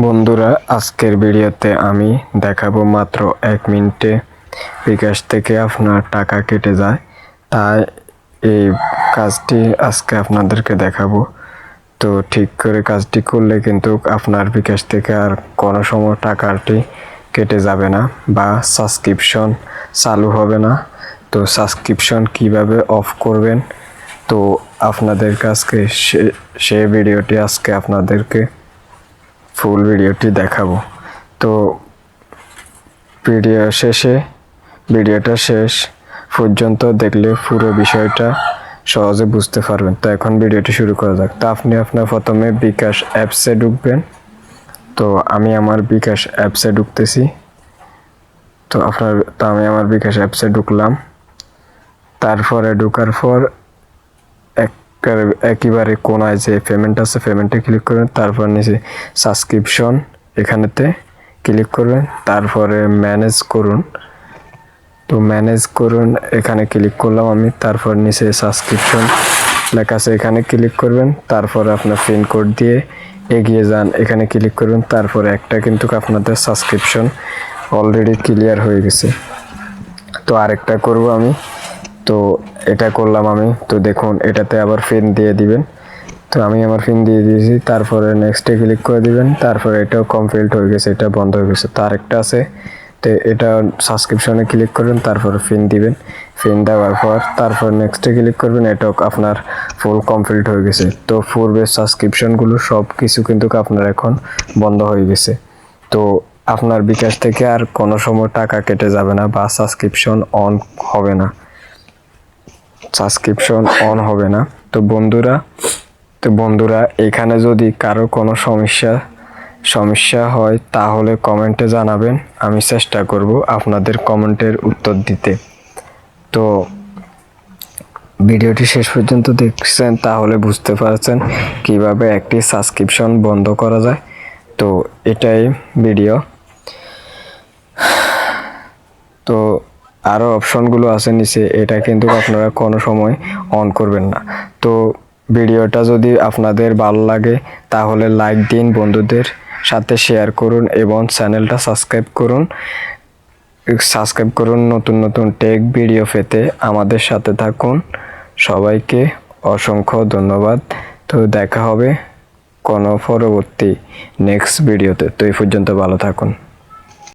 বন্ধুরা, আজকের ভিডিওতে আমি দেখাবো মাত্র 1 মিনিটে বিকাশ থেকে আপনার টাকা কেটে যায়। তাই এই কাজটি আজকে আপনাদেরকে দেখাবো। তো ঠিক করে কাজটি করলে কিন্তু আপনার বিকাশ থেকে আর কোনো সময় টাকাটি কেটে যাবে না বা সাবস্ক্রিপশন চালু হবে না। তো সাবস্ক্রিপশন কিভাবে অফ করবেন, তো আপনাদের কাছে সে ভিডিওটি আজকে আপনাদেরকে ফুল ভিডিওটি দেখাবো। তো ভিডিওটা শেষ পর্যন্ত দেখলে পুরো বিষয়টা সহজে বুঝতে পারবেন। তো এখন ভিডিওটি শুরু করা যাক। তো আপনি আপনার প্রথমে বিকাশ অ্যাপসে ঢুকবেন। তো আমি আমার বিকাশ অ্যাপসে ঢুকতেছি। আমি আমার বিকাশ অ্যাপসে ঢুকলাম। তারপরে ঢোকার পর একেবারে কোনায় যে পেমেন্ট আছে, পেমেন্টে ক্লিক করবেন। তারপর নিচে সাবস্ক্রিপশন, এখানেতে ক্লিক করবেন। তারপরে ম্যানেজ করুন। তো ম্যানেজ করুন এখানে ক্লিক করলাম আমি। তারপর নিচে সাবস্ক্রিপশন লেখা আছে, এখানে ক্লিক করবেন। তারপর আপনার পিন কোড দিয়ে এগিয়ে যান, এখানে ক্লিক করবেন। তারপরে একটা কিন্তু আপনাদের সাবস্ক্রিপশন অলরেডি ক্লিয়ার হয়ে গেছে। তো আরেকটা করব আমি। তো এটা করলাম আমি। তো দেখুন, এটাতে আবার পিন দিয়ে দিবেন। তো আমি আমার পিন দিয়ে দিয়েছি। তারপরে নেক্সটে ক্লিক করে দিবেন। তারপরে এটাও কমপ্লিট হয়ে গেছে, এটা বন্ধ হয়ে গেছে। তো আরেকটা আছে, তো এটা সাবস্ক্রিপশনে ক্লিক করবেন। তারপর পিন দিবেন। পিন দেওয়ার পর তারপর নেক্সটে ক্লিক করবেন। এটাও আপনার ফুল কমপ্লিট হয়ে গেছে। তো পূর্বের সাবস্ক্রিপশনগুলো সব কিছু কিন্তু আপনার এখন বন্ধ হয়ে গেছে। তো আপনার বিকাশ থেকে আর কোনো সময় টাকা কেটে যাবে না বা সাবস্ক্রিপশন অন হবে না। তো বন্ধুরা, এখানে যদি কারো কোনো সমস্যা হয় তাহলে কমেন্টে জানাবেন। আমি চেষ্টা করব আপনাদের কমেন্টের উত্তর দিতে। তো ভিডিওটি শেষ পর্যন্ত দেখছেন, তাহলে বুঝতে পারছেন কিভাবে একটি সাবস্ক্রিপশন বন্ধ করা যায়। তো এটাই ভিডিও। তো আরও অপশনগুলো আছে নিচে, এটা কিন্তু আপনারা কোনো সময় অন করবেন না। তো ভিডিওটা যদি আপনাদের ভালো লাগে তাহলে লাইক দিন, বন্ধুদের সাথে শেয়ার করুন এবং চ্যানেলটা সাবস্ক্রাইব করুন। নতুন নতুন টেক ভিডিও পেতে আমাদের সাথে থাকুন। সবাইকে অসংখ্য ধন্যবাদ। তো দেখা হবে কোনো পরবর্তী নেক্সট ভিডিওতে। তো এই পর্যন্ত ভালো থাকুন।